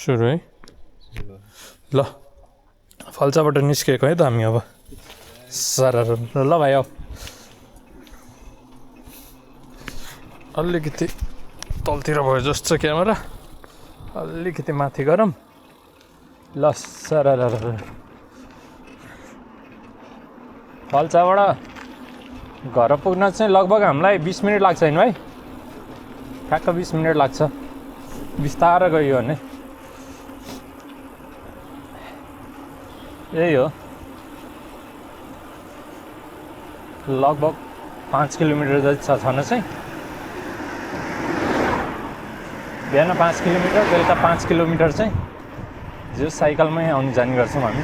सुरु है ल फल्चाबाट निस्केको है त हामी अब सारा ल भाइ अब अलिकति तलतिर भयो जस्तो क्यामेरा अलिकति माथि गरौँ ल सारा फल्चाबाट घर पुग्न चाहिँ लगभग हामीलाई 20 मिनट लाग्छ हैन भाइ ठ्याक्क 20 मिनट लाग्छ बिस्तारै गयो भने यही हो लगभग 5 किलोमिटर जति छ छन चाहिँ बिहान 5 किलोमिटर बेलुका 5 किलोमिटर चाहिँ जो साइकलमै आउने जाने गर्छौँ हामी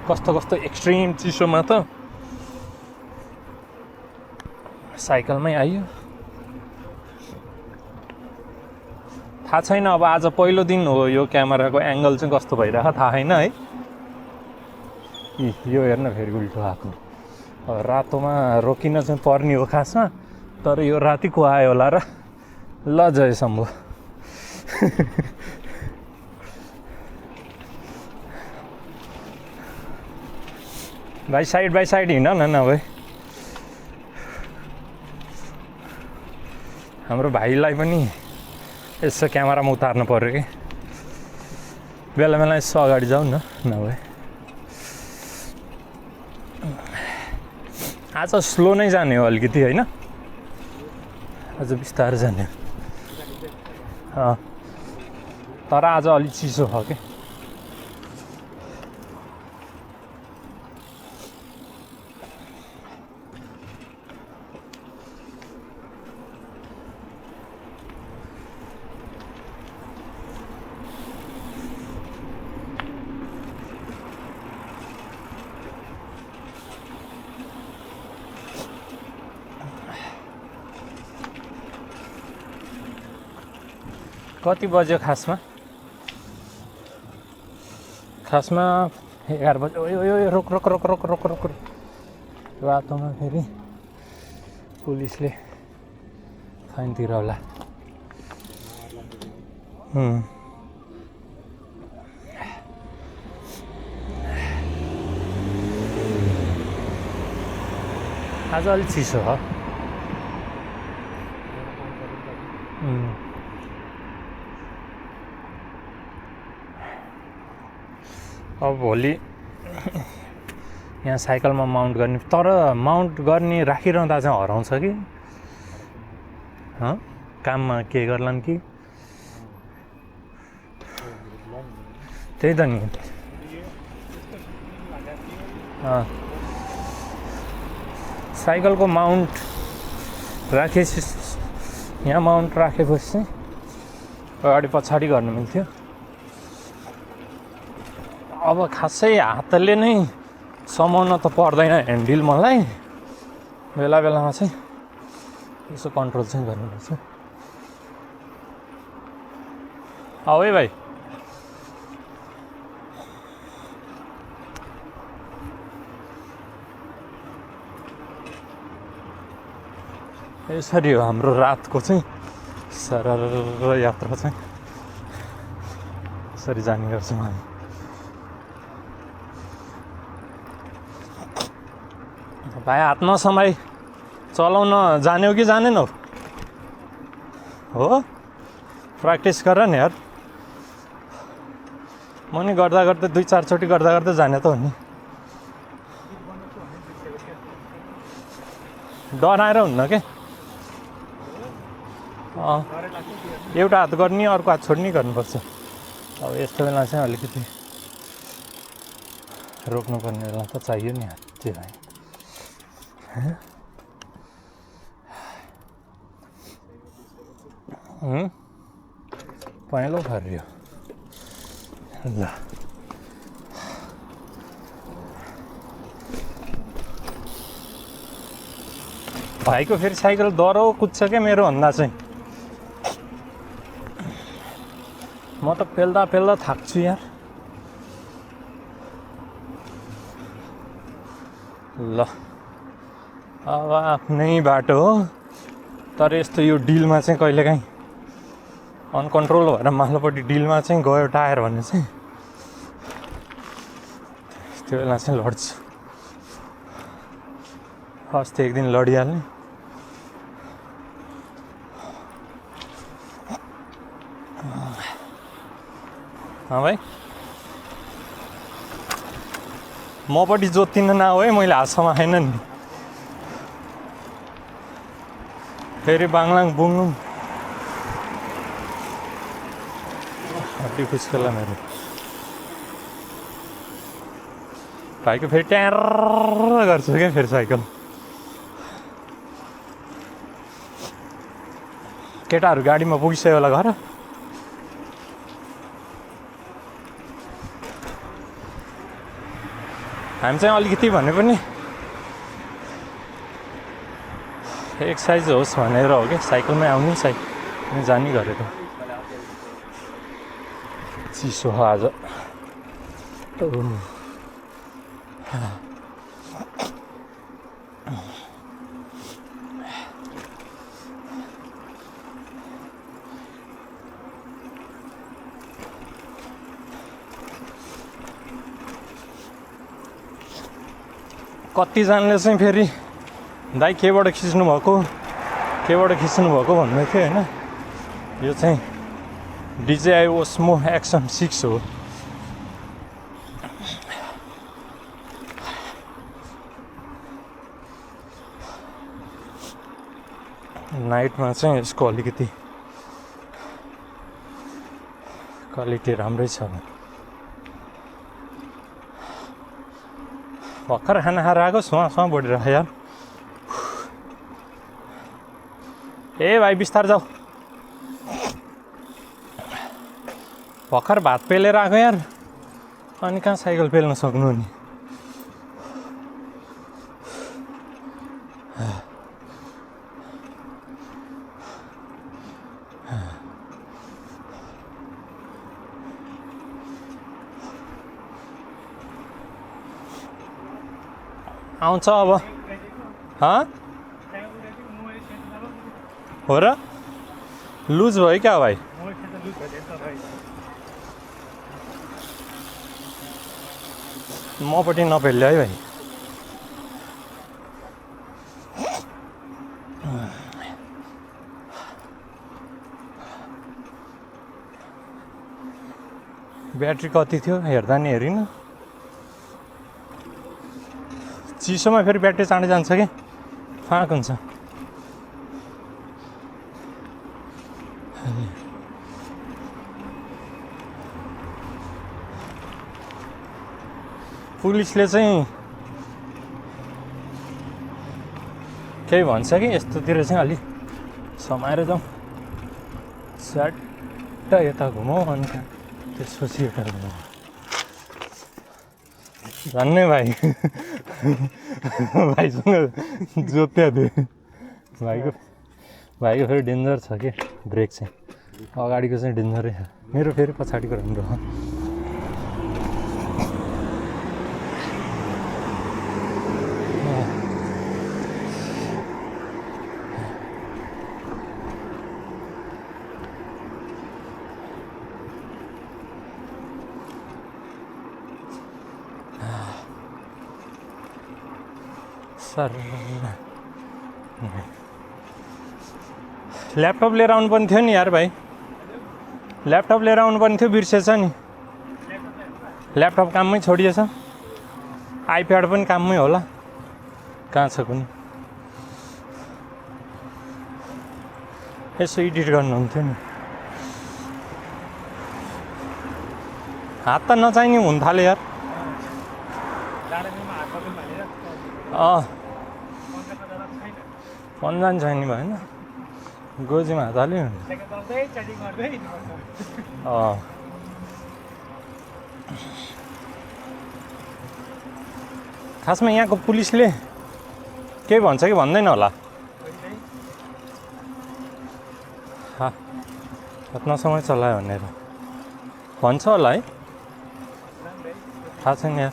कस्तो कस्तो एक्सट्रिम चिसोमा त साइकलमै आइयो थाहा छैन अब आज पहिलो दिन हो यो क्यामेराको एङ्गल चाहिँ कस्तो भइरहेको थाहा छैन है यो हेर्न फेरि उल्टो आएको रातोमा रोकिन चाहिँ पर्ने हो खासमा तर यो राति को आयो होला र ल जय शम्भु भाइ साइड हिँड न भाइ हाम्रो भाइलाई पनि यसो क्यामेरामा उतार्नु पर्यो कि बेला बेला यसो अगाडि जाउँ न नभए आज स्लो नै जाने हो अलिकति होइन आज बिस्तारै जाने हो तर आज अलिक चिसो हो कि कति बज्यो खासमा 11 बज्यो ओ रोक रातोमा फेरि पुलिसले फाइन तिराउला आज अलिक चिसो हो अब भोलि यहाँ साइकलमा माउन्ट गर्ने तर माउन्ट गर्ने राखिरहँदा चाहिँ हराउँछ कि काममा के गर्लान् कि त्यही त नि साइकलको माउन्ट राखेपछि यहाँ माउन्ट राखेपछि अगाडि पछाडि गर्नु मिल्थ्यो अब खासै हातले नै समाउन त पर्दैन ह्यान्डल मलाई बेला बेलामा चाहिँ यसो कन्ट्रोल चाहिँ गर्नुपर्छ आऊ है भाइ यसरी हो हाम्रो रातको चाहिँ सरर यात्रा चाहिँ यसरी जाने गर्छौँ हामी भाइ हात नसमाई चलाउन जान्यौ कि जानेनौ हो प्र्याक्टिस गर नि यार म नि गर्दा गर्दै 2-4 चोटि गर्दा जाने त हो नि डराएर हुन्न के एउटा हात गर्ने अर्को हात छोड्ने गर्नुपर्छ अब यस्तो बेला चाहिँ अलिकति रोक्नुपर्ने बेला त चाहियो नि हात त्यो भाइ पहेँलो फर्यो ल भाइको फेरि साइकल डह्रो कुद्छ क्या मेरो भन्दा चाहिँ म त पेल्दा थाक्छु यार ल अब आफ्नै बाटो हो तर यस्तो यो डिलमा चाहिँ कहिलेकाहीँ अनकन्ट्रोल भएर माथिल्लोपट्टि डिलमा चाहिँ गयो टायर भने चाहिँ त्यो बेला चाहिँ लड्छु। अस्ति एक दिन लडिहाल्ने। भाइ मपट्टि जोत्तिन नआऊ है, मैले हातसम्म आएन नि। फेरि बाङलाङ बुङ्लुङ हड्डी खुस्केला मेरो। भाइको फेरि ट्यार गर्छु क्या फेरि साइकल। केटाहरू गाडीमा पुगिसक्यो होला घर। हामी चाहिँ अलिकति भने पनि एक्सर्साइज होस् भनेर हो कि साइकलमै आउने साइकल जाने गरेको। चिसो आज। कतिजनाले चाहिँ फेरि दाइ केबाट खिच्नु भएको भन्दै थियो होइन। यो चाहिँ DJI Osmo Action 6 हो। नाइटमा चाहिँ यसको अलिकति क्वालिटी राम्रै छ। भर्खर खाना खाएर आएको सुहाँ बढिरहेको यार। ए भाइ बिस्तार जाऊ। भर्खर भात पेलेर आएको यार, अनि कहाँ साइकल पेल्न सक्नु नि। आउँछ अब। हो र लुज भयो क्या भाइ? मपट्टि नपेल्यो है भाइ। ब्याट्री कति थियो हेर्दा नि हेरिन। चिसोमा फेरि ब्याट्री चाँडै जान्छ कि फाँक हुन्छ। पुलिसले चाहिँ केही भन्छ कि यस्तोतिर चाहिँ अलिक समाएर जाउँ, स्याट्ट यता घुमाऊ अनि त्यसपछि यता घुमाऊ। धन्य भाइ। भाइसँग जोत्या थियो। भाइको फेरि डेन्जर छ कि ब्रेक चाहिँ। अगाडिको चाहिँ डेन्जरै छ, मेरो फेरि पछाडिको राम्रो हो। सर ल्यापटप लिएर आउनुपर्ने थियो नि यार भाइ। ल्यापटप लिएर आउनुपर्ने थियो, बिर्सेछ नि। ल्यापटप काममै छोडिएछ। आइप्याड पनि काममै होला, कहाँ छ कुनै। यसो एडिट गर्नुहुन्थ्यो नि। हात त नचाहिने हुन थाल्यो यार। पन्जान छैन भएन, गोजीमा हात हाल्यो। खासमा यहाँको पुलिसले केही भन्छ कि भन्दैन होला। नसँग चलायो भनेर भन्छ होला है, थाहा छैन यार।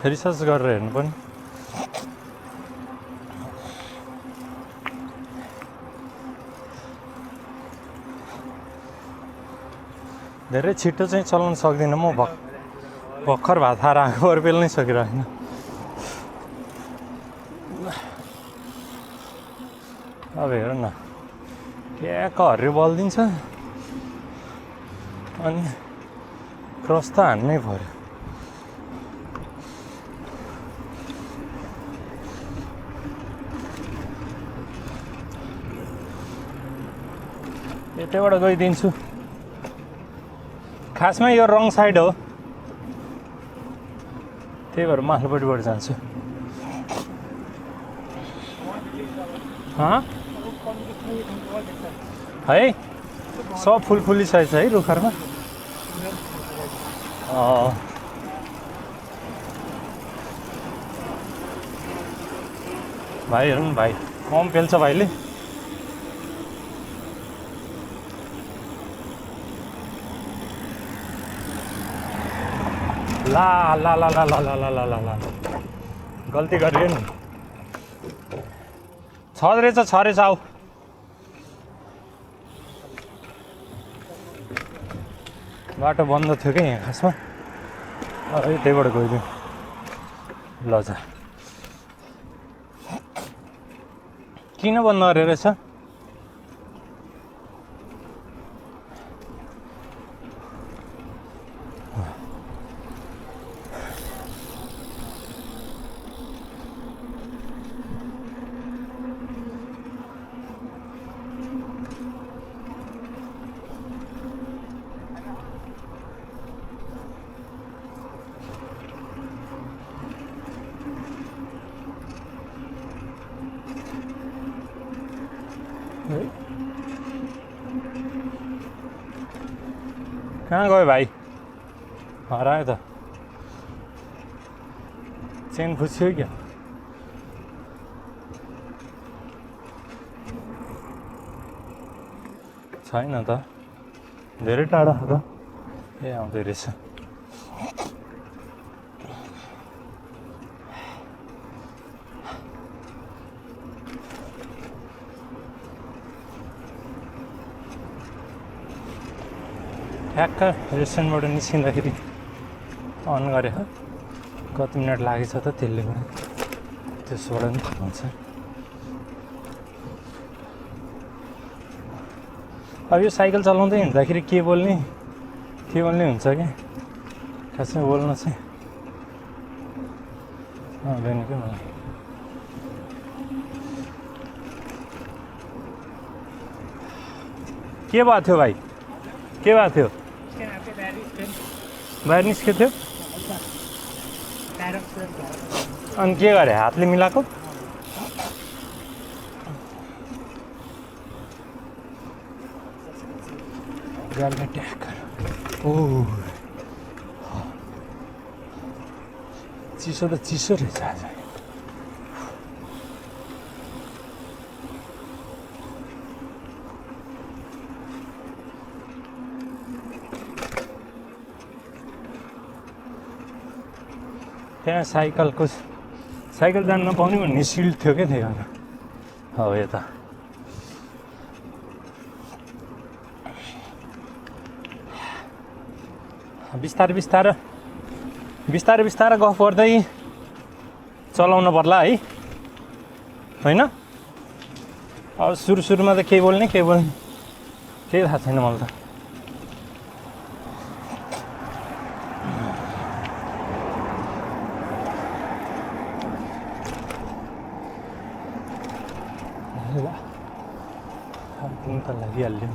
रिसर्च गरेर हेर्नु पनि। धेरै छिटो चाहिँ चलाउन सक्दिनँ म। भर्खर भात खाएर आएको अरू बेला नै सकिरहेन। अब हेर न ट्याक्क हरियो बलिदिन्छ अनि क्रस त हान्नै पऱ्यो। यतैबाट गइदिन्छु। खासमा यो रङ साइड हो, त्यही भएर माथिल्लोपट्टिबाट जान्छु। है सब फुलिसकेको छ है रुखहरूमा। भाइ हेर्नु न भाइ, कम पेल्छ भाइले। ला ला ला ला ला ला ला ला ला ला गल्ती गरियो नि। छ रहेछ आऊ। बाटो बन्द थियो क्या यहाँ खासमा, त्यहीबाट गइदिउँ। ल जा, किन बन्द गरे रहेछ? कहाँ गयो भाइ? हरायो त। चेन फुस्यो क्या? छैन त, धेरै टाढा हो त। ए आउँदै रहेछ। ठ्याक्क रेस्टुरेन्टबाट निस्किँदाखेरि अन गरे हो। कति मिनट लागेछ त त्यसले पनि, त्यसबाट पनि थाहा हुन्छ। अब यो साइकल चलाउँदै हिँड्दाखेरि के बोल्ने हुन्छ क्या? खासमा बोल्न चाहिँ आउँदैन क्या मलाई। के भएको थियो भाइ? के भएको थियो? बाहिर निस्केको थियो अनि के गरे? हातले मिलाएको? गाडीमा ट्याक। ओ चिसो त चिसो रहेछ आज। त्यहाँ साइकल जान नपाउने भन्ने सिल्ड थियो क्या त्यही भएर। हो यता बिस्तारै गफ गर्दै चलाउन पर्ला है, होइन? अब सुरुमा त केही बोल्ने केही थाहा छैन मलाई त। त लागिहाल्यो।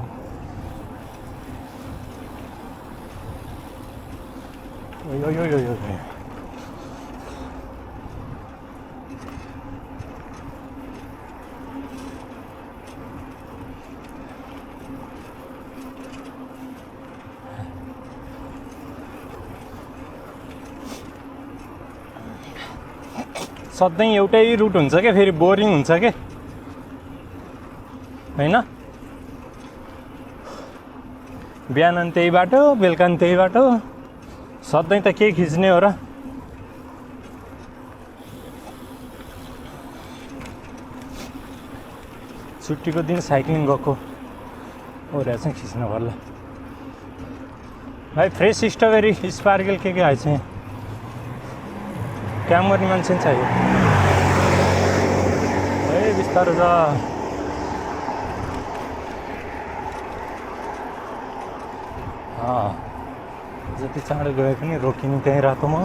सधैँ एउटै रुट हुन्छ क्या, फेरि बोरिङ हुन्छ क्या, होइन? बिहान त्यही बाटो, बेलुका त्यही बाटो, सधैँ त के खिच्ने हो र? छुट्टीको दिन साइक्लिङ गएको ओर्या चाहिँ खिच्न पर्ला। भाइ फ्रेस स्ट्रबेरी स्पार्कल के आएछ काम गर्ने मान्छे नि चाहियो है बिस्तारो जा जति चाँडो गए पनि रोकिनु त्यहीँ रातोमा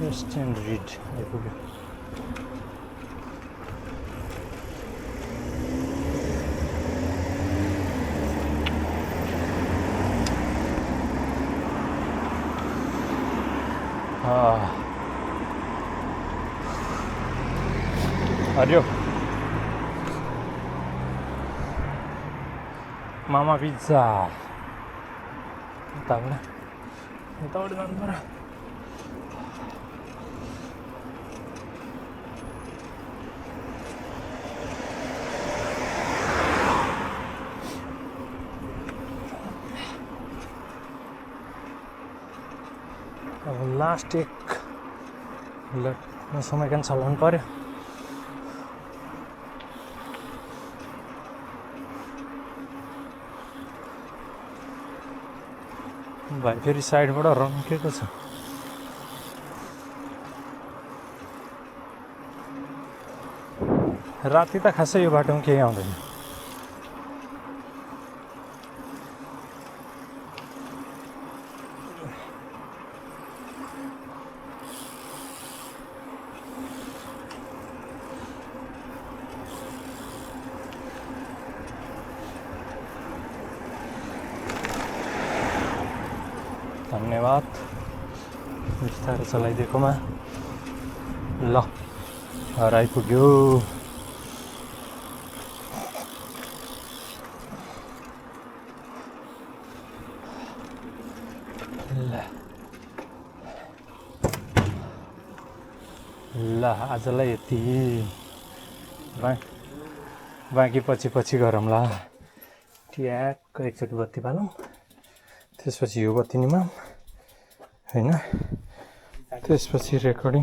First and read आइपुग्यो हरियो मामा पिज्जा यताबाट जानु पर्यो अब लास्ट एक समयकान चलाउनु पर्यो भाइ फेरि साइडबाट रन्केको छ राति त खासै यो बाटोमा केही आउँदैन धन्यवाद बिस्तारै चलाइदिएकोमा ल घर आइपुग्यो ल आजलाई यति बाँकी पछि गरौँला ट्याक्क एकचोटि बत्ती बालौँ त्यसपछि यो बत्ती निमाम हैन त्यसपछि रेकर्डिङ